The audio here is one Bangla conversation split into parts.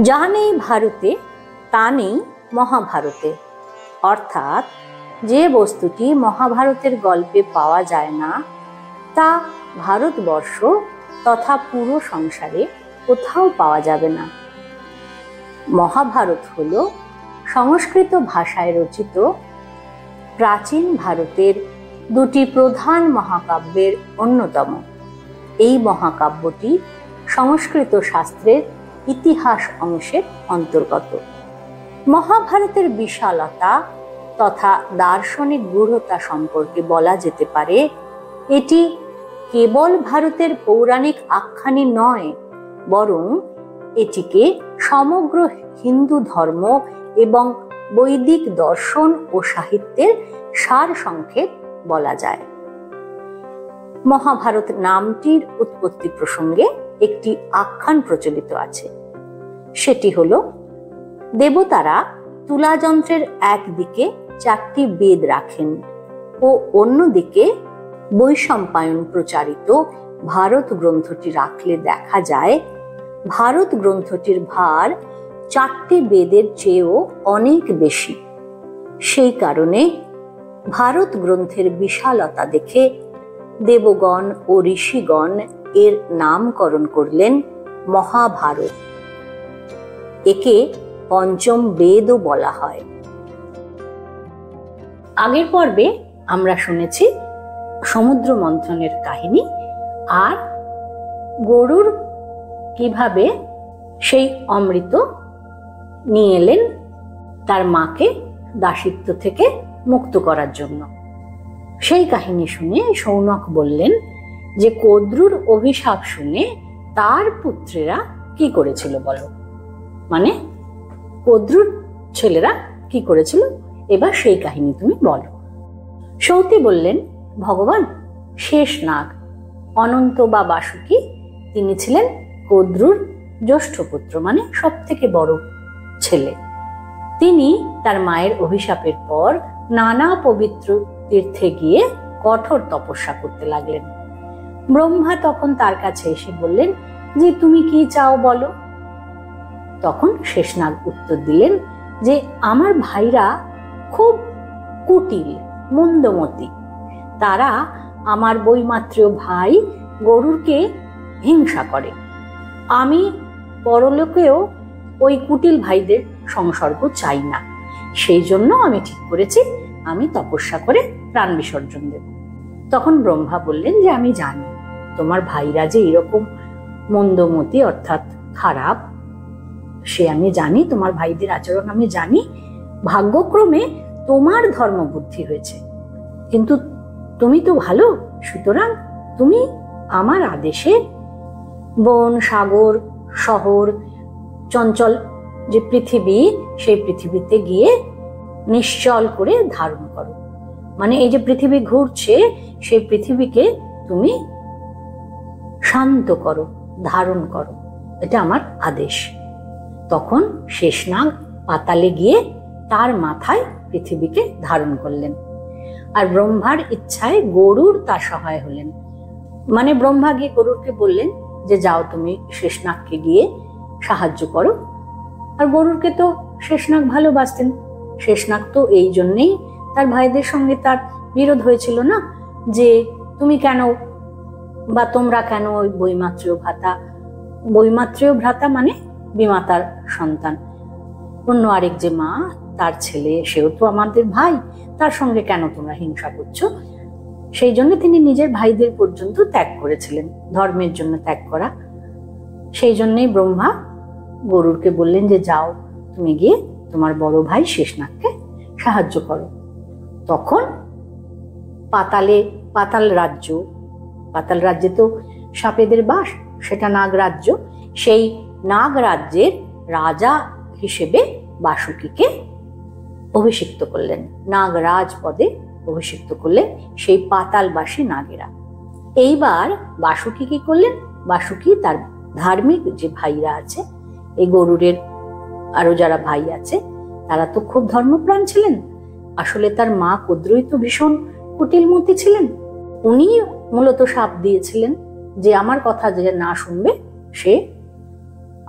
যা নেই ভারতে তা নেই মহাভারতে, অর্থাৎ যে বস্তুটি মহাভারতের গল্পে পাওয়া যায় না তা ভারতবর্ষ তথা পুরো সংসারে কোথাও পাওয়া যাবে না। মহাভারত হল সংস্কৃত ভাষায় রচিত প্রাচীন ভারতের দুটি প্রধান মহাকাব্যের অন্যতম। এই মহাকাব্যটি সংস্কৃত শাস্ত্রের ইতিহাস অংশের অন্তর্গত। মহাভারতের বিশালতা তথা দার্শনিক গূঢ়তা সম্পর্কে বলা যেতে পারে, এটি কেবল ভারতের পৌরাণিক আখ্যানই নয়, বরং এটিকে সমগ্র হিন্দু ধর্ম এবং বৈদিক দর্শন ও সাহিত্যের সার সংক্ষেপ বলা যায়। মহাভারত নামটির উৎপত্তি প্রসঙ্গে একটি আখ্যান প্রচলিত আছে। সেটি হলো, দেবতারা তুলাযন্ত্রের একদিকে 4টি বেদ রাখেন ও অন্যদিকে বৈশম্পায়ন প্রচারিত ভারত গ্রন্থটি রাখলে দেখা যায় ভারত গ্রন্থটির ভার 4টি বেদের চেয়েও অনেক বেশি। সেই কারণে ভারত গ্রন্থের বিশালতা দেখে দেবগণ ও ঋষিগণ এর নামকরণ করলেন মহাভারত। একে পঞ্চম বেদও বলা হয়। আগের পর্বে আমরা শুনেছি সমুদ্র মন্থনের কাহিনী আর গরুর কিভাবে সেই অমৃত নিয়ে এলেন তার মাকে দাসিত্ব থেকে মুক্ত করার জন্য। সেই কাহিনী শুনে শৌনক বললেন যে কদ্রুর অভিশাপ শুনে তার পুত্রেরা কি করেছিল বলো, মানে কদ্রুর ছেলেরা কি করেছিল, এবার সেই কাহিনী তুমি বলো। সৌতি বললেন, ভগবান শেষনাগ অনন্ত বা বাসুকি, তিনি ছিলেন কদ্রুর জ্যেষ্ঠ পুত্র, মানে সব থেকে বড় ছেলে। তিনি তার মায়ের অভিশাপের পর নানা পবিত্র তীর্থে গিয়ে কঠোর তপস্যা করতে লাগলেন। ব্রহ্মা তখন তার কাছে এসে বললেন যে তুমি কি চাও বলো। তখন শেষনাগ উত্তর দিলেন যে আমার ভাইরা খুব কুটিল মন্দমতি, তারা আমার বৈমাত্রেয় ভাই গরুরকে হিংসা করে। আমি পরলোকেও ওই কুটিল ভাইদের সংসর্গ চাই না, সেই জন্য আমি ঠিক করেছি আমি তপস্যা করে প্রাণ বিসর্জন দেব। তখন ব্রহ্মা বললেন যে আমি জানি তোমার ভাইরা যে এরকম মন্দমতি অর্থাৎ খারাপ, সে আমি জানি, তোমার ভাইদের আচরণ আমি জানি। ভাগ্যক্রমে তোমার ধর্ম বুদ্ধি হয়েছে, কিন্তু তুমি তো ভালো, সুতরাং তুমি আমার আদেশে বন সাগর শহর চঞ্চল যে পৃথিবী, সেই পৃথিবীতে গিয়ে নিশ্চল করে ধারণ করো। মানে এই যে পৃথিবী ঘুরছে, সেই পৃথিবীকে তুমি শান্ত করো, ধারণ করো, এটা আমার আদেশ। তখন শেষনাগ পাতালে গিয়ে তার মাথায় পৃথিবীকে ধারণ করলেন, আর ব্রহ্মার ইচ্ছায় গরুর তার সহায় হলেন। মানে ব্রহ্মা গিয়ে গরুরকে বললেন যে যাও তুমি শেষনাগকে গিয়ে সাহায্য করো। আর গরুরকে তো শেষনাগ ভালোবাসতেন, শেষনাগ তো এই জন্যেই তার ভাইদের সঙ্গে তার বিরোধ হয়েছিল না, যে তুমি কেন বা তোমরা কেন ওই বৈমাত্রেয় ভ্রাতা মানে বিমাতার সন্তান, অন্য আরেক যে মা তার ছেলে, সেও তো আমাদের ভাই, তার সঙ্গে কেন তোমরা হিংসা করছো। সেই জন্য তিনি নিজের ভাইদের পর্যন্ত ত্যাগ করেছিলেন, ধর্মের জন্য ত্যাগ করা। সেই জন্যই ব্রহ্মা গরুরকে বললেন যে যাও তুমি গিয়ে তোমার বড় ভাই শেষনাগকে সাহায্য করো। তখন পাতাল রাজ্যে তো সাপেদের বাস, সেটা নাগরাজ্য। সেই নাগরাজ্যের রাজা হিসেবে বাসুকীকে অভিষিক্ত করলেন, নাগরাজ পদে অভিষিক্ত করলেন সেই পাতালবাসী নাগেরা। এইবার বাসুকী কি করলেন, বাসুকী তার ধার্মিক যে ভাইরা আছে, এই গরুরের আরো যারা ভাই আছে, তারা তো খুব ধর্মপ্রাণ ছিলেন। আসলে তার মা কদ্রুই তো ভীষণ কুটিলমতি ছিলেন, উনি মূলত শাপ দিয়েছিলেন যে আমার কথা যে না শুনবে সে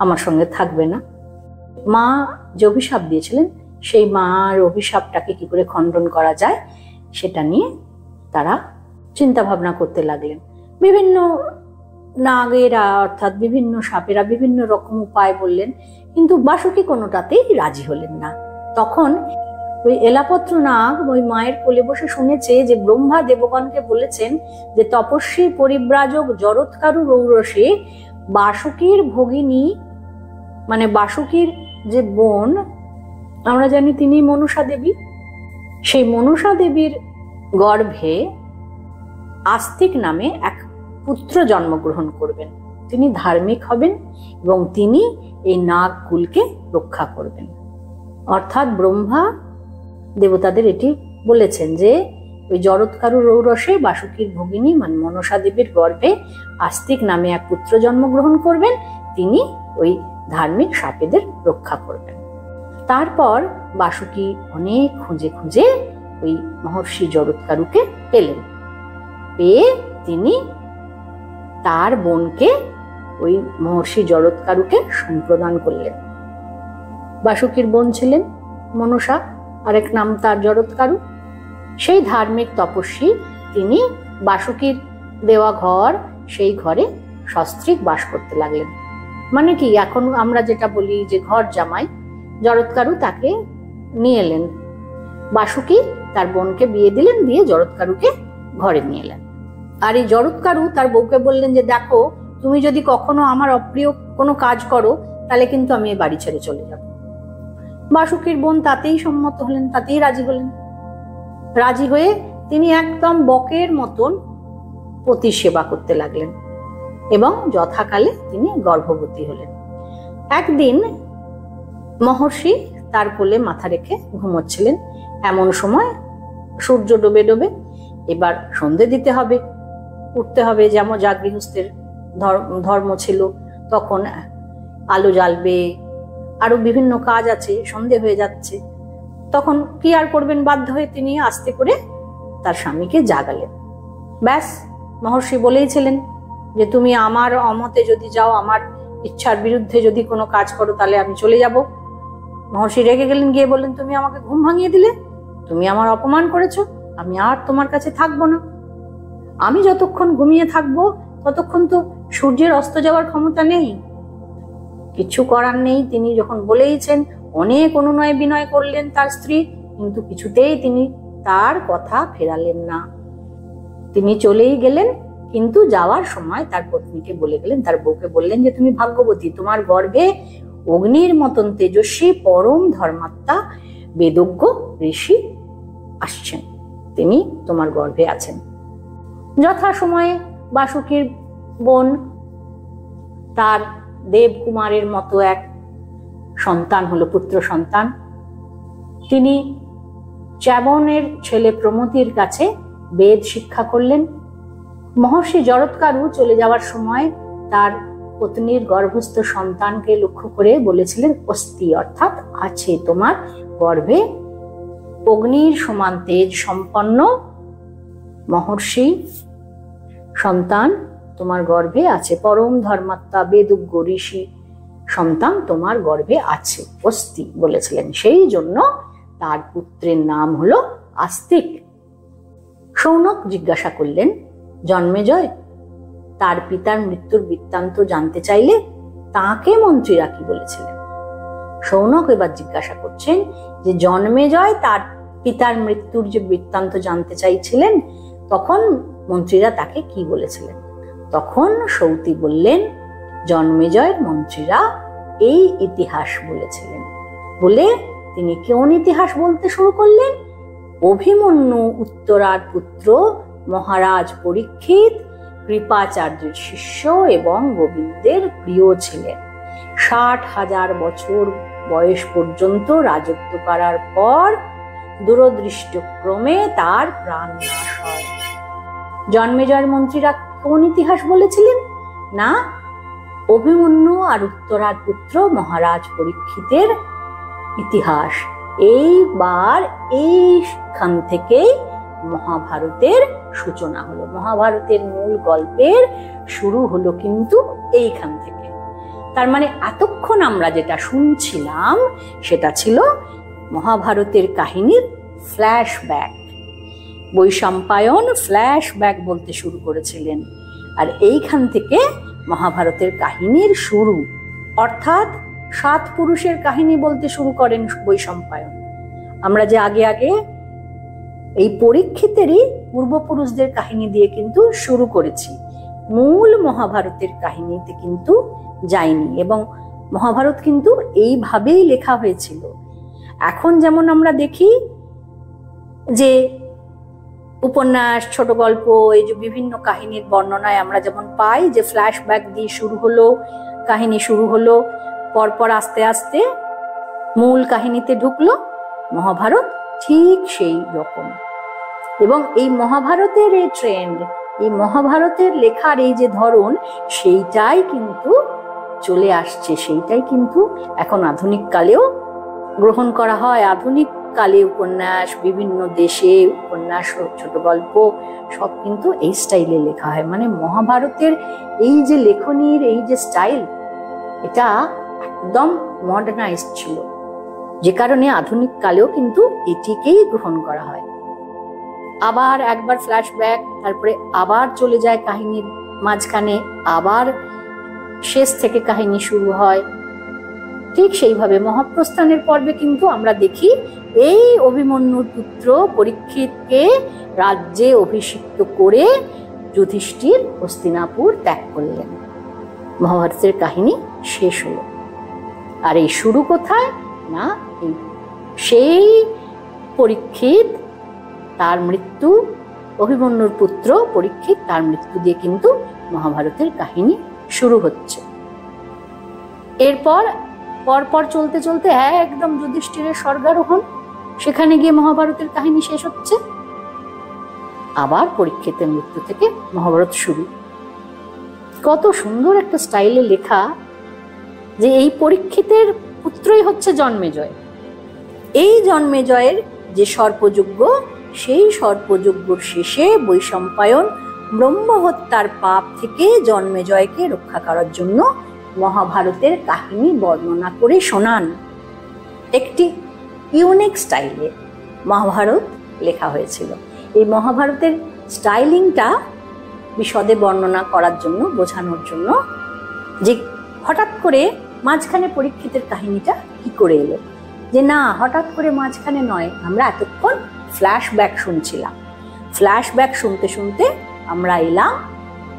আমার সঙ্গে থাকবে না। মা যে অভিশাপ দিয়েছিলেন সেই মার অভিশাপটাকে কি করে খণ্ডন করা যায় সেটা নিয়ে তারা চিন্তা ভাবনা করতে লাগলেন। বিভিন্ন নাগেরা অর্থাৎ বিভিন্ন সাপেরা বিভিন্ন রকম উপায় বললেন, কিন্তু বাসুকি কোনোটাতেই রাজি হলেন না। তখন ওই এলাপত্র নাগ ওই মায়ের কোলে বসে শুনেছে যে ব্রহ্মা দেবগণকে বলেছেন যে তপস্বী পরিব্রাজক জরৎকারু রৌরসে বাসুকীর ভগিনী, মানে বাসুকীর যে বোন আমরা জানি তিনি মনসা দেবী, সেই মনসা দেবীর গর্ভে আস্তিক নামে এক পুত্র জন্মগ্রহণ করবেন। তিনি ধার্মিক হবেন এবং তিনি এই নাগ কুলকে রক্ষা করবেন। অর্থাৎ ব্রহ্মা দেবতাদের এটি বলেছেন যে ওই জরৎকারু রৌরসে বাসুকীর ভগিনী মানে মনসা দেবীর গর্ভে আস্তিক নামে এক পুত্র জন্মগ্রহণ করবেন, তিনি ওই ধার্মিক সাপেদের রক্ষা করবেন। তারপর বাসুকী অনেক খুঁজে খুঁজে ওই মহর্ষি জরৎকারুকে পেলেন। পেয়ে তিনি তার বোনকে ওই মহর্ষি জরৎকারুকে সম্প্রদান করলেন। বাসুকীর বোন ছিলেন মনসা, আরেক নাম তার জরৎকারু। সেই ধার্মিক তপস্বী তিনি বাসুকীর দেওয়া ঘর, সেই ঘরে সস্ত্রীক বাস করতে লাগলেন। মানে কি, এখন আমরা যেটা বলি যে ঘর জামাই, জরৎকারু তাকে নিয়ে এলেন। বাসুকী তার বোনকে বিয়ে দিলেন, দিয়ে জরৎকারুকে ঘরে নিয়ে এলেন। আর এই জরৎকারু তার বউকে বললেন যে দেখো, তুমি যদি কখনো আমার অপ্রিয় কোনো কাজ করো তাহলে কিন্তু আমি এই বাড়ি ছেড়ে চলে যাব। বাসুকীর বোন তাতেই সম্মত হলেন, তাতেই রাজি হলেন। রাজি হয়ে তিনি একদম বকের মতন পতির সেবা করতে লাগলেন এবং যথাকালে তিনি গর্ভবতী হলেন। একদিন মহর্ষি তার কোলে মাথা রেখে ঘুমোচ্ছিলেন। এমন সময় সূর্য ডোবে ডোবে, এবার সন্ধে দিতে হবে, উঠতে হবে, যেমন যা গৃহস্থের ধর্ম ছিল। তখন আলো জ্বালবে, আরো বিভিন্ন কাজ আছে, সন্ধে হয়ে যাচ্ছে। তখন কি আর করবেন, বাধ্য হয়ে তিনি আস্তে করে তার স্বামীকে জাগালেন। ব্যাস, মহর্ষি বলেইছিলেন যে তুমি আমার অমতে যদি যাও, আমার ইচ্ছার বিরুদ্ধে যদি কোনো কাজ করো তাহলে আমি চলে যাব। মহর্ষি রেগে গেলেন, গিয়ে বললেন তুমি আমাকে ঘুম ভাঙিয়ে দিলে, তুমি আমার অপমান করেছো, আমি আর তোমার কাছে থাকবো না। আমি যতক্ষণ ঘুমিয়ে থাকবো ততক্ষণ তো সূর্যের অস্ত যাওয়ার ক্ষমতা নেই। কিছু করার নেই, তিনি যখন বলেইছেন, অনেক অনুনয় বিনয় করলেন তার স্ত্রী, কিন্তু কিছুতেই তিনি তার কথা ফেরালেন না। তিনি চলেই গেলেন, কিন্তু যাওয়ার সময় তার পত্নীকে বলে গেলেন, তার বউকে বললেন যে তুমি ভাগ্যবতী, তোমার গর্ভে অগ্নির মতন তেজস্বী পরম ধর্মাত্মা বেদজ্ঞ ঋষি আসছেন, তিনি তোমার গর্ভে আছেন। যথা সময়ে বাসুকীর বোন তার দেবকুমারের মতো এক সন্তান হলো, পুত্র সন্তান। তিনি চ্যাবনের ছেলে প্রমতির কাছে বেদ শিক্ষা করলেন। মহর্ষি জরৎকারু চলে যাওয়ার সময় তার পত্নীর গর্ভস্থ সন্তানকে লক্ষ্য করে বলেছিলেন অস্তি, অর্থাৎ আছে তোমার গর্ভে অগ্নির সমান তেজ সম্পন্ন মহর্ষি সন্তান তোমার গর্ভে আছে, পরম ধর্মাত্মা বেদজ্ঞ ঋষি সন্তান তোমার গর্ভে আছে, অস্তি বলেছিলেন। সেই জন্য তার পুত্রের নাম হলো আস্তিক। শৌনক জিজ্ঞাসা করলেন, জন্মেজয় তার পিতার মৃত্যুর বৃত্তান্ত জানতে চাইলে তাকে মন্ত্রীরা কি বলেছিলেন? শৌনক এবার জিজ্ঞাসা করছেন যে জন্মেজয় তার পিতার মৃত্যুর যে বৃত্তান্ত জানতে চাইছিলেন, তখন মন্ত্রীরা তাকে কি বলেছিলেন? তখন সৌতী বললেন, জন্মেজয়ের মন্ত্রীরা এই ইতিহাস বলেছিলেন। বলে তিনি কোন ইতিহাস বলতে শুরু করলেন? অভিমন্যু উত্তরার পুত্র মহারাজ পরীক্ষিত কৃপাচার্যের শিষ্য এবং গোবিন্দের প্রিয় ছিলেন। 60,000 বছর বয়স পর্যন্ত রাজত্ব করার পর দূরদৃষ্টক্রমে তার প্রাণ নাশ হয়। জন্মেজয়ের মন্ত্রীরা কোন ইতিহাস বলেছিলেন? না, অভিমন্যু আর উত্তরার পুত্র মহারাজ পরীক্ষিতের ইতিহাস। এইবার এইখান থেকেই মহাভারতের সূচনা হলো। মহাভারতের মূল গল্পের শুরু হলো কিন্তু এইখান থেকে। তার মানে এতক্ষণ আমরা যেটা শুনছিলাম সেটা ছিল মহাভারতের কাহিনীর ফ্ল্যাশব্যাক। বৈশম্পায়ন ফ্ল্যাশব্যাক বলতে শুরু করেছিলেন, আর এইখান থেকে মহাভারতের কাহিনীর শুরু, অর্থাৎ 7 পুরুষের কাহিনী বলতে শুরু করেন বৈশম্পায়ন। আমরা যে আগে আগে এই পরীক্ষিতেরই পূর্বপুরুষদের কাহিনী দিয়ে কিন্তু শুরু করেছি, মূল মহাভারতের কাহিনীতে কিন্তু যায়নি। এবং মহাভারত কিন্তু এইভাবেই লেখা হয়েছিল। এখন যেমন আমরা দেখি যে উপন্যাস, ছোট গল্প, এই যে বিভিন্ন কাহিনীর বর্ণনায় আমরা যেমন পাই যে ফ্ল্যাশব্যাক দিয়ে শুরু হলো, কাহিনী শুরু হলো, পরপর আস্তে আস্তে মূল কাহিনীতে ঢুকলো, মহাভারত ঠিক সেই রকম। এবং এই মহাভারতের এই ট্রেন্ড, এই মহাভারতের লেখার এই যে ধরন, সেইটাই কিন্তু চলে আসছে, সেইটাই কিন্তু এখন আধুনিক কালেও গ্রহণ করা হয়। আধুনিক কালে উপন্যাস, বিভিন্ন দেশে উপন্যাস, ছোট গল্প সব কিন্তু এই স্টাইলে লেখা হয়। মানে মহাভারতের এই যে লেখনীর এই যে স্টাইল, এটা একদম মডার্নাইজড ছিল, যে কারণে আধুনিক কালেও কিন্তু এটিকেই গ্রহণ করা হয়। আবার একবার ফ্ল্যাশব্যাক, তারপরে আবার চলে যায় কাহিনীর মাঝখানে, আবার শেষ থেকে কাহিনী শুরু হয়। ঠিক সেইভাবে মহাপ্রস্থানের পর্বে কিন্তু আমরা দেখি এই অভিমন্যুর পুত্র পরীক্ষিতকে রাজ্যে অভিষিক্ত করে যুধিষ্ঠির হস্তিনাপুর ত্যাগ করলেন। মহাভারতের কাহিনী শেষ হলো। আর এই শুরু কোথায়? না, এই সেই পরীক্ষিত, তার মৃত্যু, অভিমন্যুর পুত্র পরীক্ষিত, তার মৃত্যু দিয়ে কিন্তু মহাভারতের কাহিনী শুরু হচ্ছে। এরপর পরপর চলতে চলতে একদম যুধিষ্ঠিরের স্বর্গারোহণ, সেখানে গিয়ে মহাভারতের কাহিনী শেষ হচ্ছে। আবার পরীক্ষিতের মৃত্যু থেকে মহাভারত শুরু। কত সুন্দর একটা স্টাইলে লেখা যে এই পরীক্ষিতের পুত্রই হচ্ছে জন্মেজয়। এই জন্মেজয়ের যে সর্পযজ্ঞ, সেই সর্পযজ্ঞর শেষে বৈশম্পায়ন ব্রহ্মহত্যার পাপ থেকে জন্মেজয়কে রক্ষা করার জন্য মহাভারতের কাহিনী বর্ণনা করে শোনান। একটি ইউনিক স্টাইলে মহাভারত লেখা হয়েছিল। এই মহাভারতের স্টাইলিংটা বিশদে বর্ণনা করার জন্য, বোঝানোর জন্য, যে হঠাৎ করে মাঝখানে পরীক্ষিতের কাহিনীটা কি করে এলো, যে না হঠাৎ করে মাঝখানে নয়, আমরা এতক্ষণ ফ্ল্যাশব্যাক শুনছিলাম, ফ্ল্যাশব্যাক শুনতে শুনতে আমরা এলাম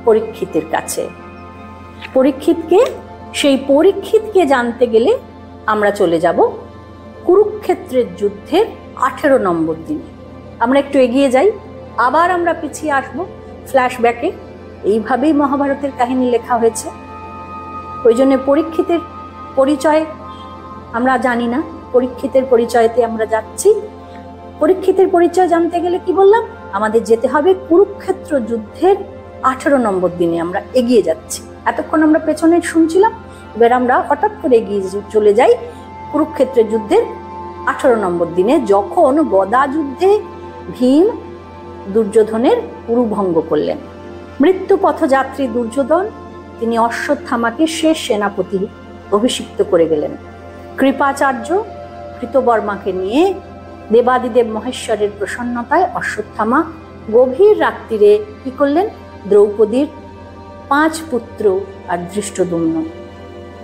পরীক্ষিতের কাছে। সেই পরীক্ষিতকে জানতে গেলে আমরা চলে যাব কুরুক্ষেত্রের যুদ্ধের 18 নম্বর দিনে। আমরা একটু এগিয়ে যাই, আবার আমরা পিছিয়ে আসব ফ্ল্যাশব্যাকে। এইভাবেই মহাভারতের কাহিনী লেখা হয়েছে। ওই জন্য পরীক্ষিতের পরিচয় আমরা জানি না, পরীক্ষিতের পরিচয়তে আমরা যাচ্ছি। পরীক্ষিতের পরিচয় জানতে গেলে কি বললাম, আমাদের যেতে হবে কুরুক্ষেত্র যুদ্ধের 18 নম্বর দিনে। আমরা এগিয়ে যাচ্ছি, এতক্ষণ আমরা পেছনে শুনছিলাম, এবার আমরা হঠাৎ করে এগিয়ে চলে যাই কুরুক্ষেত্রের যুদ্ধের 18 নম্বর দিনে, যখন গদা যুদ্ধে ভীম দুর্যোধনের পুরুভঙ্গ করলেন। মৃত্যু পথযাত্রী দুর্যোধন, তিনি অশ্বত্থামাকে শেষ সেনাপতি অভিষিক্ত করে গেলেন। কৃপাচার্য কৃতবর্মাকে নিয়ে দেবাদিদেব মহেশ্বরের প্রসন্নতায় অশ্বত্থামা গভীর রাত্রিরে কি করলেন, দ্রৌপদীর 5 পুত্র আর ধৃষ্টদ্যুম্ন,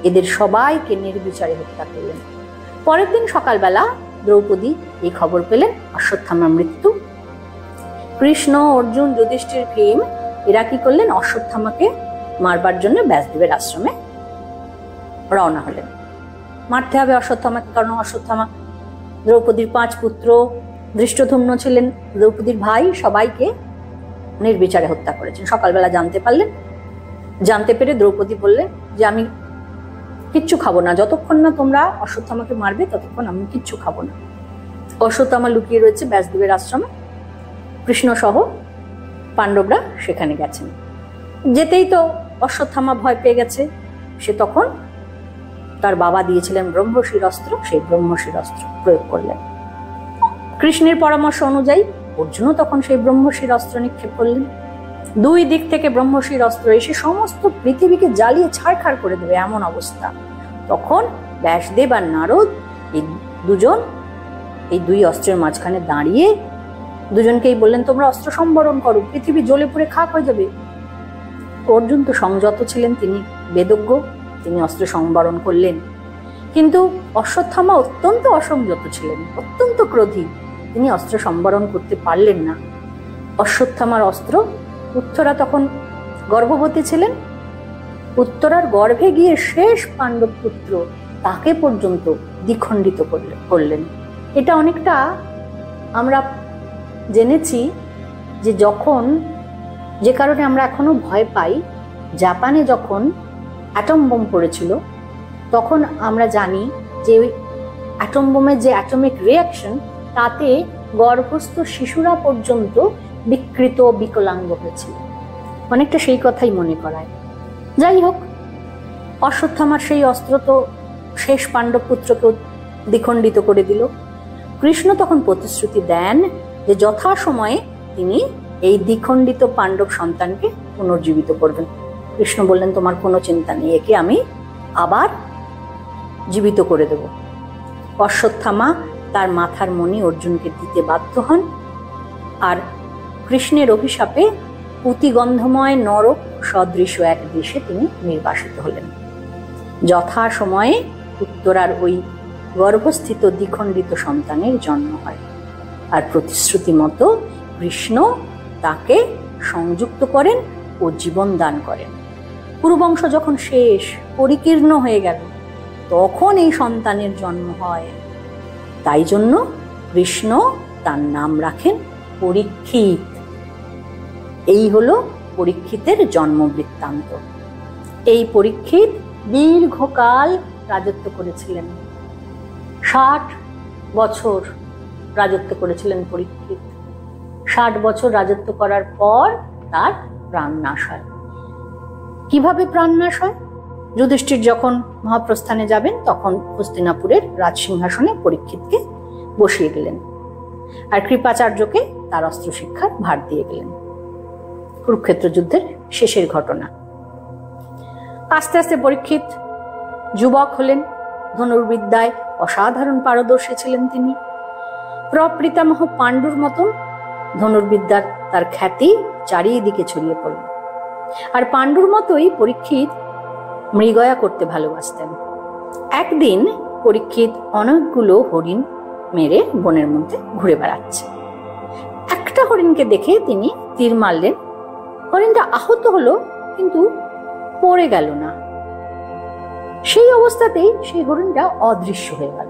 এদের সবাইকে নির্বিচারে হত্যা করলেন। পরের দিন সকালবেলা দ্রৌপদী এই খবর পেলেন অশ্বত্থামার মৃত্যু। কৃষ্ণ, অর্জুন, যুধিষ্ঠির, ভীম এরা কি করলেন, অশ্বত্থামাকে মারবার জন্য ব্যাসদেবের আশ্রমে রওনা হলেন। মারতে হবে অশ্বত্থামাকে, কারণ অশ্বত্থামা দ্রৌপদীর 5 পুত্র, ধৃষ্টদ্যুম্ন ছিলেন দ্রৌপদীর ভাই, সবাইকে নির্বিচারে হত্যা করেছেন। সকালবেলা জানতে পারলেন। জানতে পেরে দ্রৌপদী বললেন যে আমি কিচ্ছু খাবো না, যতক্ষণ না তোমরা অশ্বত্থামাকে মারবে ততক্ষণ আমি কিচ্ছু খাবো না। অশ্বত্থামা লুকিয়ে রয়েছে ব্যাসদেবের আশ্রমে, কৃষ্ণ সহ পাণ্ডবরা সেখানে গেছেন। যেতেই তো অশ্বত্থামা ভয় পেয়ে গেছে। সে তখন তার বাবা দিয়েছিলেন ব্রহ্মশির অস্ত্র, সেই ব্রহ্মশির অস্ত্র প্রয়োগ করলেন। কৃষ্ণের পরামর্শ অনুযায়ী অর্জুনও তখন সেই ব্রহ্মশির অস্ত্র নিক্ষেপ করলেন। দুই দিক থেকে ব্রহ্মশির অস্ত্র এসে সমস্ত পৃথিবীকে জ্বালিয়ে ছাড়খাড় করে দেবে এমন অবস্থা। তখন ব্যাসদেব আর নারদ এই দুজন এই দুই অস্ত্রের মাঝখানে দাঁড়িয়ে দুজনকেই বললেন, তোমরা অস্ত্র সম্বরণ করো, পৃথিবী জ্বলে পুড়ে খাক হয়ে যাবে। অর্জুন তো সংযত ছিলেন, তিনি বেদজ্ঞ, তিনি অস্ত্র সম্বরণ করলেন। কিন্তু অশ্বত্থামা অত্যন্ত অসংযত ছিলেন, অত্যন্ত ক্রোধী, তিনি অস্ত্র সম্বরণ করতে পারলেন না। অশ্বত্থামার অস্ত্র, উত্তরা তখন গর্ভবতী ছিলেন, উত্তরার গর্ভে গিয়ে শেষ পাণ্ডব পুত্র তাকে পর্যন্ত দ্বিখণ্ডিত করলেন। এটা অনেকটা আমরা জেনেছি যে যখন, যে কারণে আমরা এখনো ভয় পাই, জাপানে যখন অ্যাটম বোম পড়েছিল তখন আমরা জানি যে ওই অ্যাটম বোমের যে অ্যাটমিক রিয়াকশন, তাতে গর্ভস্থ শিশুরা পর্যন্ত বিকৃত বিকলাঙ্গ হয়েছিল। অনেকটা সেই কথাই মনে করায়। যাই হোক, অশ্বত্থামার সেই অস্ত্র তো শেষ পাণ্ডব পুত্রকেও দ্বিখণ্ডিত করে দিল। কৃষ্ণ তখন প্রতিশ্রুতি দেন যে যথাসময়ে তিনি এই দ্বিখণ্ডিত পাণ্ডব সন্তানকে পুনর্জীবিত করবেন। কৃষ্ণ বললেন, তোমার কোনো চিন্তা নেই, একে আমি আবার জীবিত করে দেব। অশ্বত্থামা তার মাথার মণি অর্জুনকে দিতে বাধ্য হন, আর কৃষ্ণের অভিশাপে পুতিগন্ধময় নরক সদৃশ এক দেশে তিনি নির্বাসিত হলেন। যথা সময়ে উত্তরার ওই গর্ভস্থিত দ্বিখণ্ডিত সন্তানের জন্ম হয়, আর প্রতিশ্রুতি মতো কৃষ্ণ তাকে সংযুক্ত করেন ও জীবন দান করেন। কুরুবংশ যখন শেষ, পরিকীর্ণ হয়ে গেল, তখন এই সন্তানের জন্ম হয়। তাই জন্য কৃষ্ণ তার নাম রাখেন পরীক্ষিত। এই হলো পরীক্ষিতের জন্ম বৃত্তান্ত। এই পরীক্ষিত দীর্ঘকাল রাজত্ব করেছিলেন, 60 বছর রাজত্ব করেছিলেন পরীক্ষিত। 60 বছর রাজত্ব করার পর তার প্রাণ নাশ হয়। কিভাবে প্রাণ নাশ হয়? যুধিষ্ঠির যখন মহাপ্রস্থানে যাবেন তখন হস্তিনাপুরের রাজসিংহাসনে পরীক্ষিতকে বসিয়ে গেলেন, আর কৃপাচার্যকে তার অস্ত্র শিক্ষার ভার দিয়ে গেলেন। কুরুক্ষেত্র যুদ্ধের শেষের ঘটনা। আস্তে আস্তে পরীক্ষিত যুবক হলেন, ধনুর্বিদ্যায় অসাধারণ পারদর্শী ছিলেন তিনি। প্রপিতামহ পাণ্ডুর মতন ধনুর্বিদ্যার তার খ্যাতি চারিদিকে ছড়িয়ে পড়ল। আর পাণ্ডুর মতোই পরীক্ষিত মৃগয়া করতে ভালোবাসতেন। একদিন পরীক্ষিত অনেকগুলো হরিণ মেরে বনের মধ্যে ঘুরে বেড়াচ্ছে। একটা হরিণকে দেখে তিনি তীর মারলেন, হরিণটা আহত হলো কিন্তু পড়ে গেল না। সেই অবস্থাতেই সেই হরিণটা অদৃশ্য হয়ে গেল।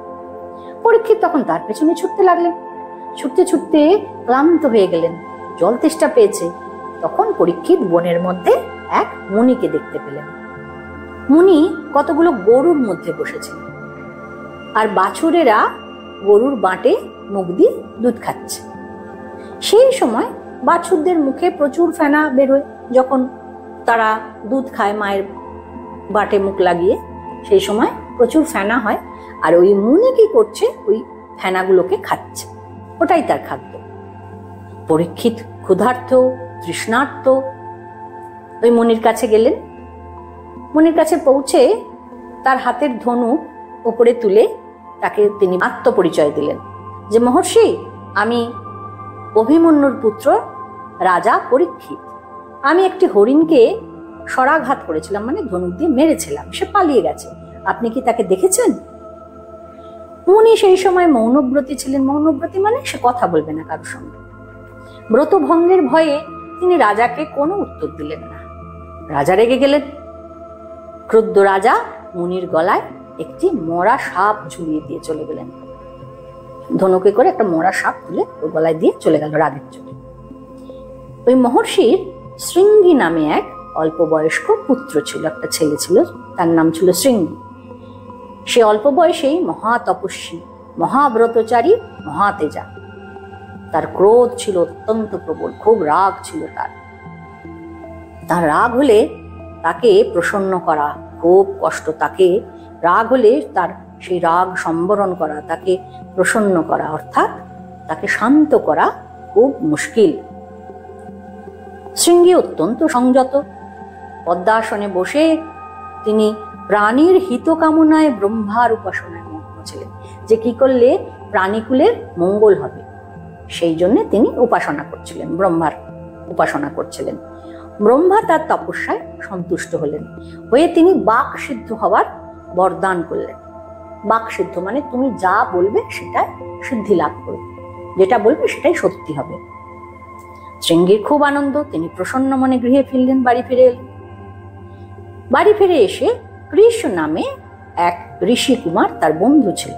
পরীক্ষিত তখন তার পেছনে ছুটতে লাগলেন। ছুটতে ছুটতে ক্লান্ত হয়ে গেলেন, জল তেষ্টা পেয়েছে। তখন পরীক্ষিত বনের মধ্যে এক মুনিকে দেখতে পেলেন। মুনি কতগুলো গরুর মধ্যে বসেছেন, আর বাছুরেরা গরুর বাঁটে মুখ দিয়ে দুধ খাচ্ছে। সেই সময় বাছুরদের মুখে প্রচুর ফেনা বেরোয়, যখন তারা দুধ খায় মায়ের বাটে মুখ লাগিয়ে, সেই সময় প্রচুর ফেনা হয়। আর ওই মুনি কি করছে, ওই ফেনাগুলোকে খাচ্ছে, ওটাই তার খাদ্য। পরীক্ষিত ক্ষুধার্ত, তৃষ্ণার্ত ওই মুনির কাছে গেলেন। মুনির কাছে পৌঁছে তার হাতের ধনুক উপরে তুলে তাকে তিনি আত্মপরিচয় দিলেন যে, মহর্ষি, আমি অভিমন্যুর পুত্র রাজা পরীক্ষিত। আমি একটি হরিণকে শরাঘাত করেছিলাম, মানে ধনুক দিয়ে মেরেছিলাম, সে পালিয়ে গেছে। আপনি কি তাকে দেখেছেন? মুনি সেই সময় মৌনব্রতী ছিলেন। মৌনব্রতী মানে সে কথা বলবে না কারোর সঙ্গে। ব্রত ভঙ্গের ভয়ে তিনি রাজাকে কোনো উত্তর দিলেন না। রাজা রেগে গেলেন। ক্রুদ্ধ রাজা মুনির গলায় একটি মরা সাপ ঝুলিয়ে দিয়ে চলে গেলেন। ধনুকে করে একটা মরা সাপ তুলে ওর গলায় দিয়ে চলে গেল রাগের চোটে। ওই মহর্ষির শৃঙ্গী নামে এক অল্প বয়স্ক পুত্র ছিল, একটা ছেলে ছিল, তার নাম ছিল শৃঙ্গী। সে অল্প বয়সেই মহা তপস্বী, মহাব্রতচারী, মহাতেজা। তার ক্রোধ ছিল অত্যন্ত প্রবল, খুব রাগ ছিল তার। তার রাগ হলে তাকে প্রসন্ন করা খুব কষ্ট। তাকে রাগ হলে তার সেই রাগ সম্বরণ করা, তাকে প্রসন্ন করা, অর্থাৎ তাকে শান্ত করা খুব মুশকিল। শৃঙ্গী অত্যন্ত সংযত। পদ্মাসনে বসে তিনি প্রাণীর হিত কামনায় ব্রহ্মার উপাসনায় মগ্ন ছিলেন, যে কি করলে প্রাণীকুলের মঙ্গল হবে সেই জন্য তিনি উপাসনা করছিলেন, ব্রহ্মার উপাসনা করছিলেন। ব্রহ্মা তার তপস্যায় সন্তুষ্ট হলেন, হয়ে তিনি বাক সিদ্ধ হওয়ার বরদান করলেন। বাক সিদ্ধ মানে তুমি যা বলবে সেটা সিদ্ধি লাভ করবে, যেটা বলবে সেটাই সত্যি হবে। শৃঙ্গীর খুব আনন্দ, তিনি প্রসন্ন মনে গৃহে ফিরলেন, বাড়ি ফিরে এলেন। বাড়ি ফিরে এসে কৃষ নামে এক ঋষি কুমার তার বন্ধু ছিল।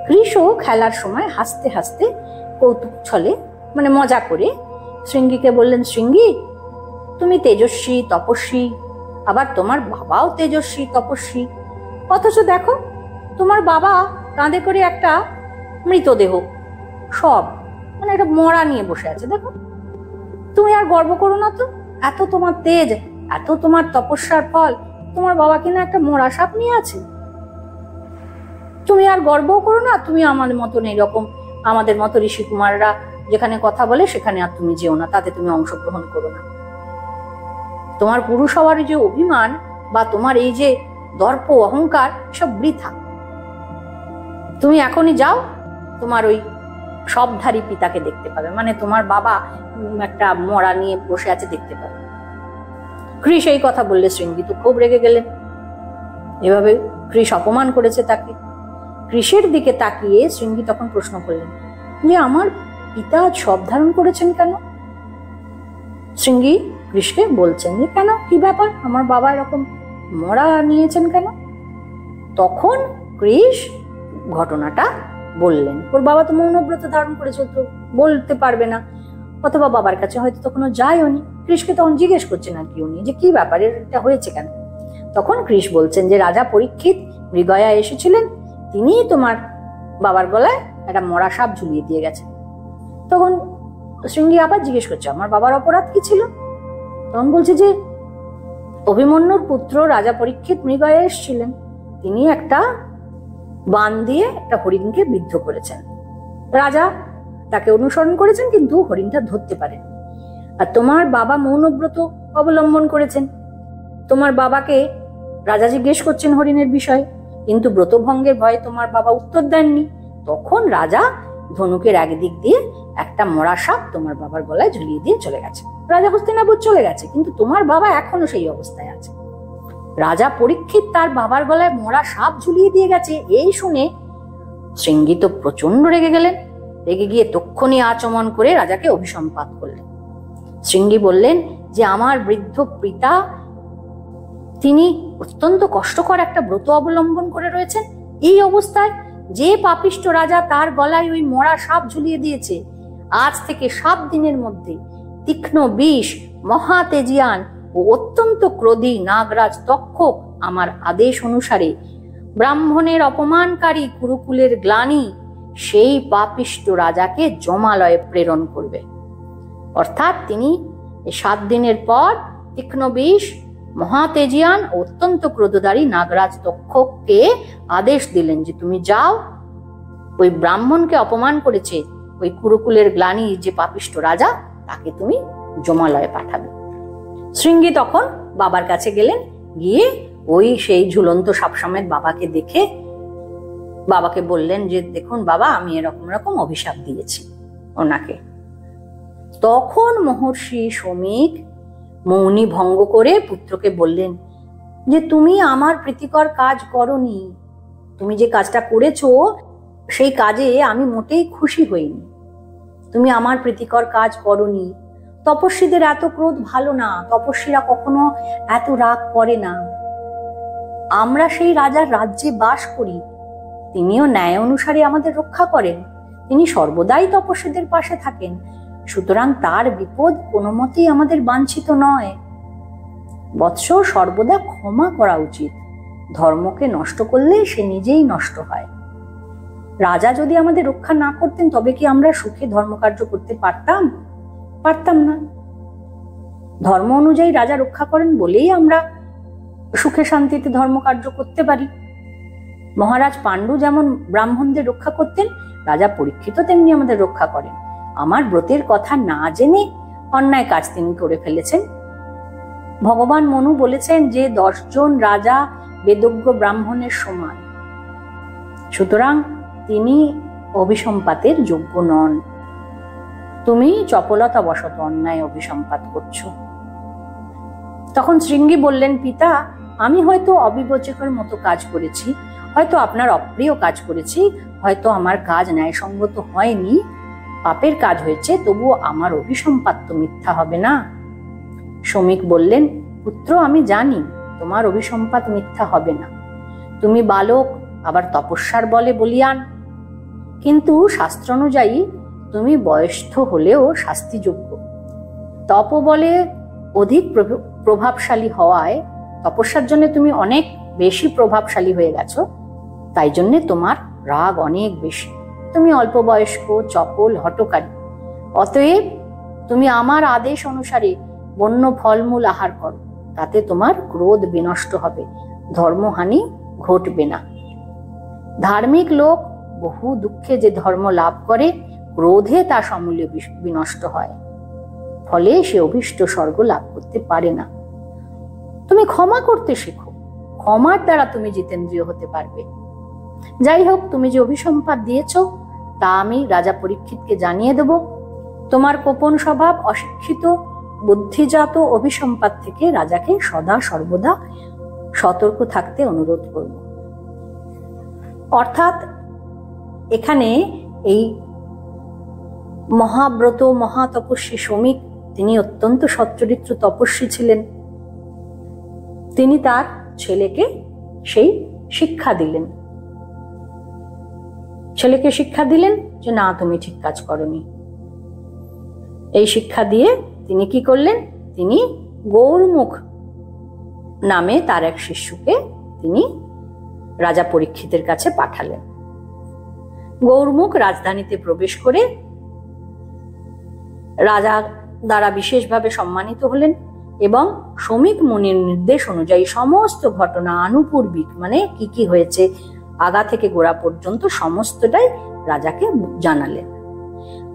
কৃষও খেলার সময় হাসতে হাসতে কৌতুক ছলে মানে মজা করে শৃঙ্গীকে বললেন, শৃঙ্গী তুমি তেজস্বী তপস্বী, আবার তোমার বাবাও তেজস্বী তপস্বী, অথচ দেখো তোমার বাবা কাঁধে করে একটা মৃতদেহ সব মানে একটা মরা নিয়ে বসে আছে, দেখো তুমি আর গর্ব করো না তো? এত তোমার তেজ, এত তোমার তপস্যার ফল, তোমার বাবা কিনা একটা মরা সাপ নিয়ে আছে, তুমি আর গর্বও করো না? তুমি আমাদের মতন এইরকম আমাদের মতো ঋষি কুমাররা যেখানে কথা বলে সেখানে আর তুমি যেও না, তাতে তুমি অংশগ্রহণ করো না। তোমার পুরুষ হওয়ার যে অভিমান বা তোমার এই যে দর্প অহংকার সব বৃথা। তুমি এখনই যাও, তোমার ওই সবধারী পিতাকে দেখতে পাবে, মানে তোমার বাবা একটা মরা নিয়ে বসে আছে দেখতে পাবে। কৃষ এই কথা বললে শৃঙ্গী তো খুব রেগে গেলেন, এভাবে কৃষ অপমান করেছে তাকে। কৃষের দিকে তাকিয়ে শৃঙ্গী তখন প্রশ্ন করলেন যে আমার পিতা সব ধারণ করেছেন কেন? শৃঙ্গী কৃষকে বলছেন যে কেন, কি ব্যাপার, আমার বাবা এরকম মরা নিয়েছেন কেন? তখন কৃষ ঘটনাটা বললেন। ওর বাবা তো মৌনব্রত ধারণ করেছে, তো বলতে পারবে না, অথবা বাবার কাছে হয়তো তখনও যায়নি। কৃষকে তখন জিজ্ঞেস করছেন আর কি উনি যে কি ব্যাপার, এটা হয়েছে কেন? তখন কৃষ বলছেন যে রাজা পরীক্ষিত মৃগয়া এসেছিলেন, তিনি তোমার বাবার গলায় একটা মরা সাপ ঝুলিয়ে দিয়ে গেছে। তখন শৃঙ্গী আবার জিজ্ঞেস করছে আমার বাবার অপরাধ কি ছিল? তখন বলছে যে অভিমন্যুর পুত্র রাজা পরীক্ষিত মৃগয়া এসেছিলেন, তিনি একটা বান দিয়ে একটা হরিণকে বিদ্ধ করেছেন। রাজা তাকে অনুসরণ করেছেন কিন্তু হরিণটা ধরতে পারেন। আর তোমার বাবা মৌনব্রত অবলম্বন করেছেন। তোমার বাবাকে রাজা জিজ্ঞেস করছেন হরিণের বিষয়ে, কিন্তু ব্রতভঙ্গের ভয়ে তোমার বাবা উত্তর দেননি। তখন রাজা ধনুকের একদিক দিয়ে একটা মরা সাপ তোমার বাবার গলায় ঝুলিয়ে দিয়ে চলে গেছে। রাজা হস্তিনাপুর চলে গেছে, কিন্তু তোমার বাবা এখনো সেই অবস্থায় আছে। রাজা পরীক্ষিত তার বাবার গলায় মরা সাপ ঝুলিয়ে দিয়ে গেছে, এই শুনে শৃঙ্গী তো প্রচন্ড রেগে গেলেন। রেগে গিয়ে তক্ষুনি আচমন করে রাজাকে অভিসম্পাত করলেন। শৃঙ্গী বললেন যে আমার বৃদ্ধ পিতা তিনি অত্যন্ত কষ্টকর একটা ব্রত অবলম্বন করে রয়েছেন, এই অবস্থায় যে পাপিষ্ট রাজা তার গলায় ওই মরা সাপ ঝুলিয়ে দিয়েছে, আজ থেকে 7 দিনের মধ্যে তীক্ষ্ণ বিষ মহাতেজিয়ান ও অত্যন্ত ক্রোধী নাগরাজ তক্ষক আমার আদেশ অনুসারে ব্রাহ্মণের অপমানকারী কুরুকুলের গ্লানি সেই পাপিষ্ট রাজাকে জমালয়ে প্রেরণ করবে। অর্থাৎ তিনি 7 দিনের পর তীক্ষ্ণ বিষ মহাতেজিয়ান অত্যন্ত ক্রোধধারী নাগরাজ তক্ষককে আদেশ দিলেন যে তুমি যাও, ওই ব্রাহ্মণকে অপমান করেছে ওই কুরুকুলের গ্লানি যে পাপিষ্ট রাজা, তাকে তুমি জমালয়ে পাঠাবে। শৃঙ্গী তখন বাবার কাছে গেলেন, গিয়ে ওই সেই ঝুলন্ত সাপ সমেত বাবাকে দেখে বাবাকে বললেন যে দেখুন বাবা, আমি এরকম এরকম অভিশাপ দিয়েছি ওনাকে। তখন মহর্ষি শ্রমিক মৌনি ভঙ্গ করে পুত্রকে বললেন যে তুমি আমার প্রীতিকর কাজ করনি, তুমি যে কাজটা করেছো সেই কাজে আমি মোটেই খুশি হইনি, তুমি আমার প্রীতিকর কাজ করনি। তপস্বীদের এত ক্রোধ ভালো না, তপস্বীরা কখনো এত রাগ করে না। আমরা সেই রাজার রাজ্যে বাস করি, তিনিও ন্যায় অনুসারে আমাদের রক্ষা করেন, তিনি সর্বদাই তপস্বীদের পাশে থাকেন, সুতরাং তার বিপদ কোনো মতেই আমাদের বাঞ্ছিত নয়। বৎস, সর্বদা ক্ষমা করা উচিত, ধর্মকে নষ্ট করলে সে নিজেই নষ্ট হয়। রাজা যদি আমাদের রক্ষা না করতেন তবে কি আমরা সুখে ধর্মকার্য করতে পারতাম? পারতাম না। ধর্ম অনুযায়ী রাজা রক্ষা করেন বলেই আমরা সুখে শান্তিতে ধর্মকার্য করতে পারি। মহারাজ পাণ্ডু যেমন ব্রাহ্মণদের রক্ষা করতেন, রাজা পরীক্ষিত তেমনি আমাদের রক্ষা করেন। আমার ব্রতের কথা না জেনে অন্যায় কাজ তিনি করে ফেলেছেন। ভগবান মনু বলেছেন যে 10 জন রাজা বেদজ্ঞ ব্রাহ্মণের সমান, সুতরাং তিনি অভিসম্পাতের যোগ্য নন। তুমি চপলতা বশত অন্যায় অভিসম্পাত করছো। তখন শৃঙ্গী বললেন, পিতা, আমি হয়তো অবিবেচকের মতো কাজ করেছি, হয়তো আপনার অপ্রিয় কাজ করেছি, হয়তো আমার কাজ ন্যায়সঙ্গত হয়নি, পাপের কাজ হয়েছে, তবুও আমার অভিসম্পাত তো মিথ্যা হবে না। শমিক বললেন, পুত্র, আমি জানি তোমার অভিসম্পাত মিথ্যা হবে না। তুমি বালক, আবার তপস্যার বলে বলিয়ান, কিন্তু শাস্ত্র অনুযায়ী তুমি বয়স্ক হলেও শাস্তিযোগ্য। তপ বলে অধিক প্রভাবশালী হওয়ায় তপস্যার জন্য তুমি অনেক বেশি প্রভাবশালী হয়ে গেছো, তাই জন্যে তোমার রাগ অনেক বেশি। তুমি অল্প বয়স্ক, চপল, হঠকারী। অতএব তুমি আমার আদেশ অনুসারে বন্য ফলমূল আহার করো, তাতে তোমার ক্রোধ বিনষ্ট হবে, ধর্মহানি ঘটবে না। ধার্মিক লোক বহু দুঃখে যে ধর্ম লাভ করে, ক্রোধে তা সমূলে বিনষ্ট হয়, ফলে সে অভীষ্ট স্বর্গ লাভ করতে পারে না। তুমি ক্ষমা করতে শেখো, ক্ষমার দ্বারা তুমি জিতেন্দ্রিয় হতে পারবে। যাই হোক, তুমি যে অভিসম্পাত দিয়েছ তা আমি রাজা পরীক্ষিতকে জানিয়ে দেব। তোমার গোপন স্বভাব, অশিক্ষিত বুদ্ধিজাত অভিসম্পাত থেকে রাজাকে সদা সর্বদা সতর্ক থাকতে অনুরোধ করব। অর্থাৎ এখানে এই মহাব্রত মহাতপস্বী শমিক, তিনি অত্যন্ত সচ্চরিত্র তপস্বী ছিলেন। তিনি তার ছেলেকে সেই শিক্ষা দিলেন, ছেলেকে শিক্ষা দিলেন যে না, তুমি ঠিক কাজ করনি। এই শিক্ষা দিয়ে তিনি কি করলেন, তিনি গৌরমুখ নামে তার এক শিষ্যকে তিনি রাজা পরীক্ষিতের কাছে পাঠালেন। গৌরমুখ রাজধানীতে প্রবেশ করে রাজা দ্বারা বিশেষভাবে সম্মানিত হলেন এবং শমিক মুনির নির্দেশ অনুযায়ী সমস্ত ঘটনা আনুপূর্বিক, মানে কি কি হয়েছে আগা থেকে গোড়া পর্যন্ত সমস্তটাই রাজাকে জানালেন।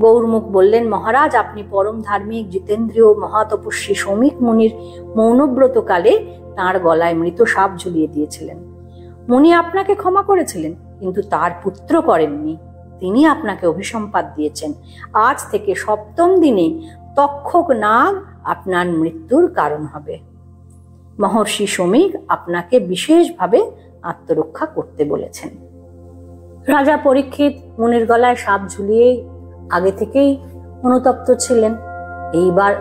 গৌরমুখ বললেন, মহারাজ, আপনি পরম ধার্মিক জিতেন্দ্রীয় মহাতপস্বী শমিক মুনির মৌনব্রত কালে তাঁর গলায় মৃত সাপ ঝুলিয়ে দিয়েছিলেন। মুনি আপনাকে ক্ষমা করেছিলেন, কিন্তু তার পুত্র করেননি। তিনি আপনাকে অভিসম্পাত দিয়েছেন। আজ থেকে 7ম দিনে তক্ষক নাগ আপনার মৃত্যুর কারণ হবে। মহর্ষি শমিক আপনাকে বিশেষভাবে আত্মরক্ষা করতে বলেছেন। রাজা পরীক্ষিত মুনির গলায় সাপ ঝুলিয়ে আগে থেকেই অনুতপ্ত ছিলেন। এইবার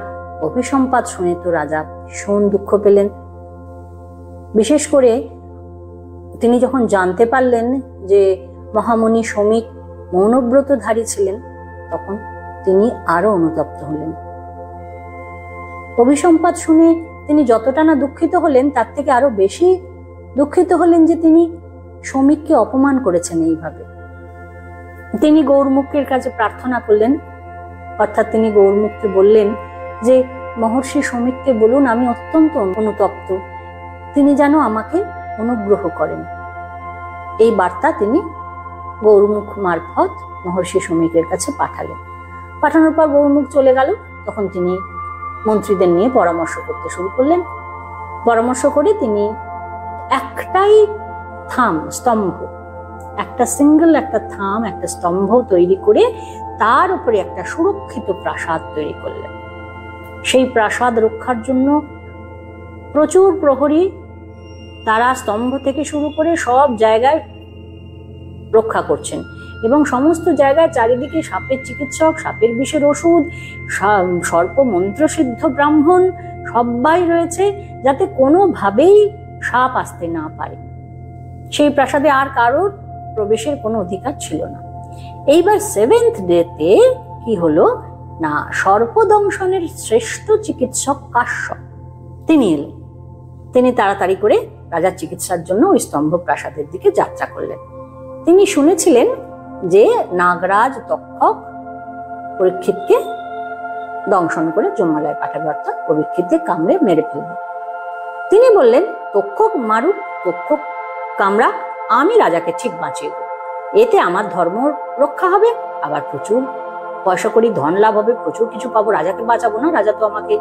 অভিসম্পাত শুনে তো রাজা ভীষণ দুঃখ পেলেন। বিশেষ করে তিনি যখন জানতে পারলেন যে মহামুনি শমিক মৌনব্রতধারী ছিলেন, তখন তিনি আরো অনুতপ্ত হলেন। অভিসম্পাত শুনে তিনি যতটা না দুঃখিত হলেন, তার থেকে আরো বেশি দুঃখিত হলেন যে তিনি শমিককে অপমান করেছেন এইভাবে। তিনি গৌরমুখের কাছে প্রার্থনা করলেন, অর্থাৎ তিনি গৌরমুখকে বললেন যে মহর্ষি শমিককে বলুন আমি অত্যন্ত অনুতপ্ত, তিনি যেন আমাকে অনুগ্রহ করেন। এই বার্তা তিনি গৌরমুখ মারফত মহর্ষি শমিকের কাছে পাঠালেন। পাঠানোর পর গৌরমুখ চলে গেল। তখন তিনি মন্ত্রীদের নিয়ে পরামর্শ করতে শুরু করলেন। পরামর্শ করে তিনি একটাই স্তম্ভ, একটা সিঙ্গেল একটা থাম, একটা স্তম্ভ তৈরি করে তার উপরে একটা সুরক্ষিত প্রাসাদ তৈরি করলেন। সেই প্রাসাদ রক্ষার জন্য প্রচুর প্রহরী তারা স্তম্ভ থেকে শুরু করে সব জায়গায় রক্ষা করছেন এবং সমস্ত জায়গায় চারিদিকে সাপের চিকিৎসক, সাপের বিষের ওষুধ, সর্প মন্ত্রসিদ্ধ ব্রাহ্মণ সবাই রয়েছে, যাতে কোনোভাবেই সাপ আসতে না পারে। সেই প্রাসাদে আর কারোর প্রবেশের কোনো অধিকার ছিল না। এইবার 7th ডেতে কি হলো না, সর্পদংশনের শ্রেষ্ঠ চিকিৎসক কাশ্যপ তিনি এলেন। তিনি তাড়াতাড়ি করে রাজার চিকিৎসার জন্য ওই স্তম্ভ প্রাসাদের দিকে যাত্রা করলেন। তিনি শুনেছিলেন যে নাগরাজ তক্ষক পরীক্ষিতকে দংশন করে যমরায় পাঠাবে, অর্থাৎ পরীক্ষিতকে কামড়ে মেরে ফেলবে। তিনি বললেন, তক্ষক মারুক, তক্ষক কামড়া, আমি রাজাকে ঠিক বাঁচিয়ে দেব। এতে আমার ধর্ম রক্ষা হবে, আবার প্রচুর পয়সা করি, ধন লাভ হবে, প্রচুর কিছু পাবো, রাজাকে বাঁচাবো না, রাজা তো আমাকে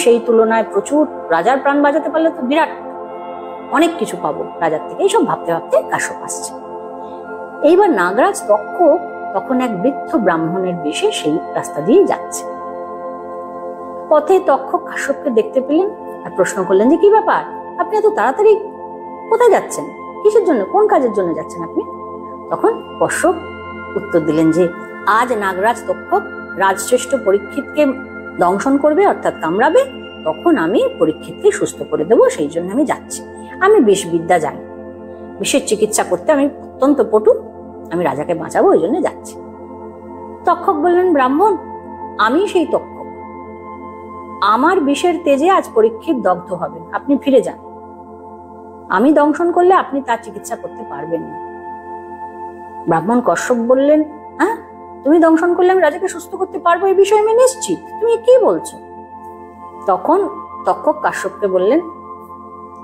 সেই তুলনায় প্রচুর, রাজার প্রাণ বাঁচাতে পারলে তো বিরাট অনেক কিছু পাবো রাজার থেকে। এইসব ভাবতে ভাবতে কাশ্যপ আসছে। এইবার নাগরাজ তক্ষক তখন এক বৃদ্ধ ব্রাহ্মণের বেশে সেই রাস্তা দিয়ে যাচ্ছে। পথে তক্ষক কাশ্যপকে দেখতে পেলেন আর প্রশ্ন করলেন যে কি ব্যাপার, আপনি এত তাড়াতাড়ি কোথায় যাচ্ছেন, কিসের জন্য, কোন কাজের জন্য যাচ্ছেন আপনি? তখন কাশ্যপ উত্তর দিলেন যে আজ নাগরাজ তক্ষক রাজশ্রেষ্ঠ পরীক্ষিতকে দংশন করবে, অর্থাৎ কামড়াবে, তখন আমি পরীক্ষিতকে সুস্থ করে দেবো, সেই জন্য আমি যাচ্ছি। আমি বিষবিদ্যা জানি, বিষের চিকিৎসা করতে আমি অত্যন্ত পটু, আমি রাজাকে বাঁচাবো, ওই জন্য যাচ্ছি। তক্ষক বললেন, ব্রাহ্মণ, আমি সেই তক্ষক, আমার বিষের তেজে আজ পরীক্ষিত দগ্ধ হবেন, আপনি ফিরে যান, আমি দংশন করলে আপনি তার চিকিৎসা করতে পারবেন না। ব্রাহ্মণ কাশ্যপ বললেন, হ্যাঁ, তুমি দংশন করলে আমি রাজাকে সুস্থ করতে পারবো, এই বিষয়ে আমি নিশ্চিত, তুমি কি বলছো? তখন তক্ষক কাশ্যপকে বললেন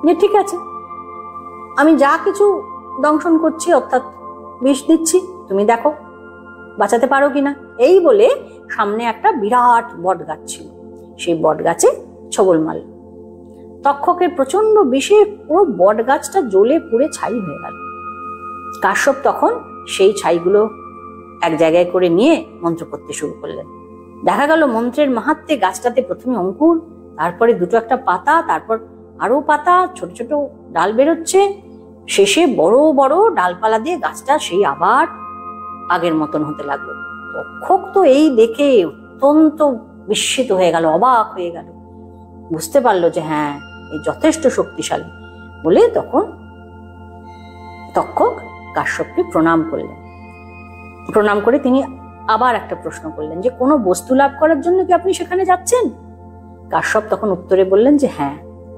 যে ঠিক আছে, আমি যা কিছু দংশন করছি, অর্থাৎ বিষ দিচ্ছি, তুমি দেখো বাঁচাতে পারো কিনা। এই বলে সামনে একটা বিরাট বট গাছ ছিল, সেই বট গাছে ছবল মারল। তক্ষকের প্রচন্ড বিষে পুরো বট গাছটা জ্বলে পুড়ে ছাই হয়ে গেল। কাশ্যপ তখন সেই ছাইগুলো এক জায়গায় করে নিয়ে মন্ত্র করতে শুরু করলেন। দেখা গেল মন্ত্রের মাহাত্ম্যে গাছটাতে প্রথমে অঙ্কুর, তারপরে দুটো একটা পাতা, তারপর আরো পাতা, ছোট ছোট ডাল বেরোচ্ছে, শেষে বড় বড় ডালপালা দিয়ে গাছটা সেই আবার আগের মতন হতে লাগলো। তক্ষক তো এই দেখে অত্যন্ত বিস্মিত হয়ে গেল, অবাক হয়ে গেল, বুঝতে পারলো যে হ্যাঁ, এই যথেষ্ট শক্তিশালী বলে। তখন তক্ষক কাশ্যপকে প্রণাম করলেন। প্রণাম করে তিনি আবার একটা প্রশ্ন করলেন যে কোনো বস্তু লাভ করার জন্য কি আপনি সেখানে যাচ্ছেন? কাশ্যপ তখন উত্তরে বললেন যে হ্যাঁ,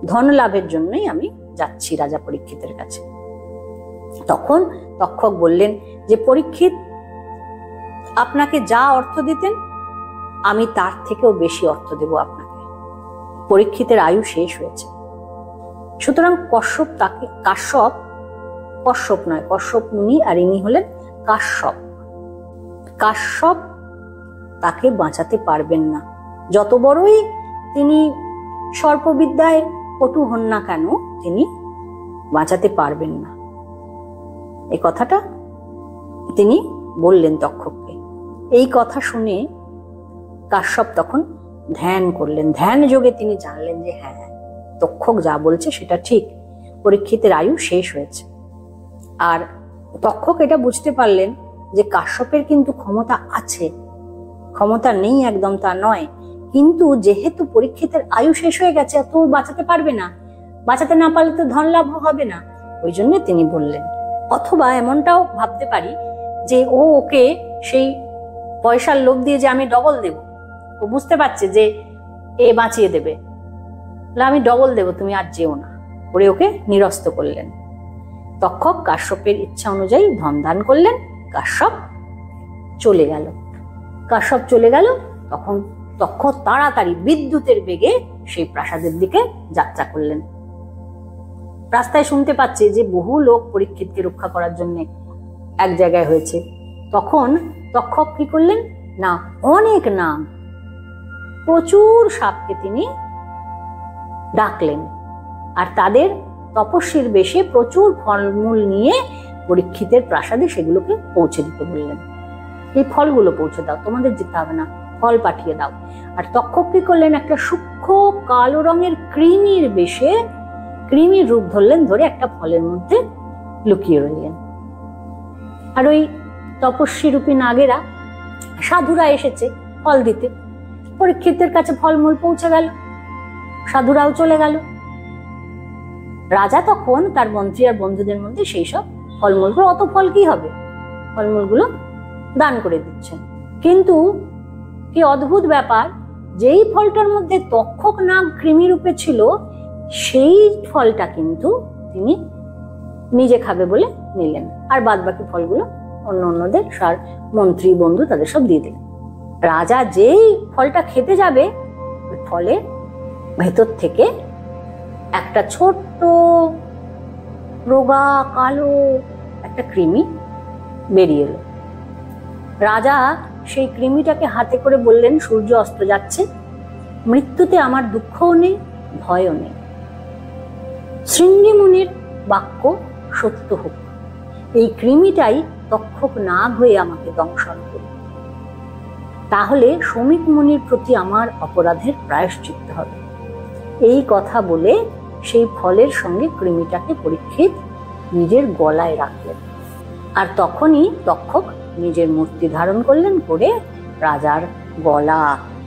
ধন লাভের জন্যই আমি যাচ্ছি রাজা পরীক্ষিতের কাছে। তখন তক্ষক বললেন যে পরীক্ষিত আপনাকে যা অর্থ দিতেন, আমি তার থেকেও বেশি অর্থ দেব আপনাকে, পরীক্ষিতের আয়ু শেষ হয়েছে। সুতরাং কশ্যপ নয়, কশ্যপ মুনি, আর ইনি হলেন কাশ্যপ। কাশ্যপ তাকে বাঁচাতে পারবেন না, যত বড়ই তিনি সর্পবিদ্যায় পটু হন না কেন, তিনি বাঁচাতে পারবেন না। এই কথাটা তিনি বললেন তক্ষককে। এই কথা শুনে কাশ্যপ তখন ধ্যান করলেন। ধ্যান যোগে তিনি জানলেন যে হ্যাঁ, তক্ষক যা বলছে সেটা ঠিক, পরীক্ষিতের আয়ু শেষ হয়েছে। আর তক্ষক এটা বুঝতে পারলেন যে কাশ্যপের কিন্তু ক্ষমতা আছে, ক্ষমতা নেই একদম তা নয়, কিন্তু যেহেতু পরীক্ষিতের আয়ু শেষ হয়ে গেছে, তো বাঁচাতে পারবে না, বাঁচাতে না পারলে তো ধন লাভ হবে না, ওই জন্য তিনি বললেন। অথবা এমনটাও ভাবতে পারি যে ওকে সেই পয়সার লোভ দিয়ে যে আমি ডবল দেব, ও বুঝতে পারছে যে এ বাঁচিয়ে দেবে, আমি ডবল দেব, তুমি আর যেও না, করে ওকে নিরস্ত করলেন। তক্ষক কাশ্যপের ইচ্ছা অনুযায়ী ধন দান করলেন, কাশ্যপ চলে গেল। কাশ্যপ চলে গেল, তখন তক্ষক তাড়াতাড়ি বিদ্যুতের বেগে সেই প্রাসাদের দিকে যাত্রা করলেন। রাস্তায় শুনতে পাচ্ছে যে বহু লোক পরীক্ষিতকে রক্ষা করার জন্য এক জায়গায় হয়েছে। তখন তক্ষক কি করলেন না, অনেক নাম, প্রচুর সাপকে তিনি ডাকলেন, আর তাদের তপস্বীর বেশে প্রচুর ফলমূল নিয়ে পরীক্ষিতের প্রাসাদে সেগুলোকে পৌঁছে দিতে বললেন। এই ফলগুলো পৌঁছে দাও, তোমাদের যেতে হবে না, ফল পাঠিয়ে দাও। আর তক্ষক কি করলেন, একটা সূক্ষ্ম কালো রঙের কৃমির বেশে, কৃমির রূপ ধরলেন, ধরে একটা ফলের মধ্যে লুকিয়ে রইলেন। আর ওই তপস্বী রূপী নাগেরা, সাধুরা এসেছে ফল দিতে, পরীক্ষিতের কাছে ফলমূল পৌঁছে গেল, সাধুরাও চলে গেল। রাজা তখন তার মন্ত্রী আর বন্ধুদের মধ্যে সেই সব ফলমূলগুলো, অত ফল কি হবে, ফলমূলগুলো দান করে দিচ্ছেন। কিন্তু কি অদ্ভুত ব্যাপার, যেই ফলটার মধ্যে তক্ষক নাগ কৃমি রূপে ছিল, সেই ফলটা কিন্তু তিনি নিজে খাবে বলে নিলেন, আর বাদ বাকি ফলগুলো অন্যদের সার মন্ত্রী বন্ধু তাদের সব দিয়ে দিলেন। রাজা যেই ফলটা খেতে যাবে, ওই ফলের ভেতর থেকে একটা ছোট্ট রোগা কালো একটা কৃমি বেরিয়ে এলো। রাজা সেই কৃমিটাকে হাতে করে বললেন, সূর্য অস্ত যাচ্ছে, মৃত্যুতে আমার দুঃখও নেই, ভয়ও নেই। শৃঙ্গি মুনির বাক্য সত্য হোক, এই কৃমিটাই তক্ষক নাগ হয়ে আমাকে দংশন করবে, তাহলে শমিক মুনির প্রতি আমার অপরাধের প্রায়শ্চিত্ত হবে। এই কথা বলে সেই ফলের সঙ্গে কৃমিটাকে পরীক্ষিত নিজের গলায় রাখলেন। আর তখনই তক্ষক নিজের মূর্তি ধারণ করলেন, করে রাজার গলা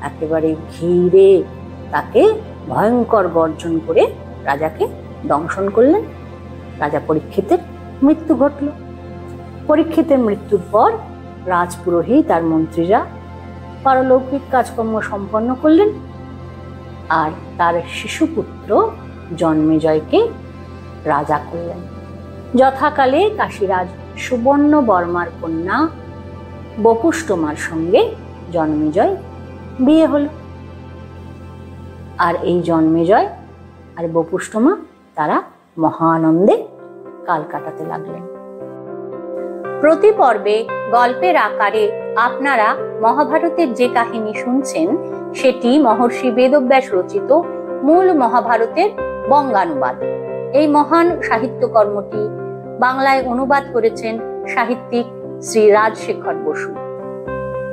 একেবারে ঘিরে তাকে ভয়ঙ্কর গর্জন করে রাজাকে দংশন করলেন। রাজা পরীক্ষিতের মৃত্যু ঘটল। পরীক্ষিতের মৃত্যুর পর রাজপুরোহিত আর মন্ত্রীরা পারলৌকিক কাজকর্ম সম্পন্ন করলেন আর তার শিশুপুত্র জন্মেজয়কে রাজা করলেন। যথাকালে কাশীরাজ সুবর্ণ বর্মার কন্যা বপুষ্টমার সঙ্গে জন্মেজয় বিয়ে হল। আর এই জন্মেজয় আর বপুষ্টমা তারা মহানন্দে কাল কাটাতে লাগলেন। প্রতি পর্বে গল্পের আকারে আপনারা মহাভারতের যে কাহিনী শুনছেন সেটি মহর্ষি বেদব্যাস রচিত মূল মহাভারতের বঙ্গানুবাদ। এই মহান সাহিত্যকর্মটি বাংলায় অনুবাদ করেছেন সাহিত্যিক শ্রী রাজশেখর বসু।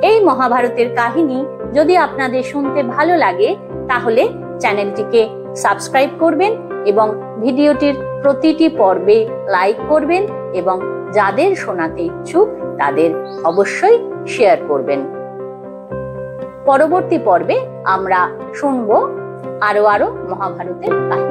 এই মহাভারতের কাহিনী যদি আপনাদের শুনতে ভালো লাগে তাহলে চ্যানেলটিকে সাবস্ক্রাইব করবেন এবং ভিডিওটির প্রতিটি পর্বে লাইক করবেন এবং যাদের শোনাতে ইচ্ছুক তাদের অবশ্যই শেয়ার করবেন। পরবর্তী পর্বে আমরা শুনবো আরো মহাভারতের কাহিনী।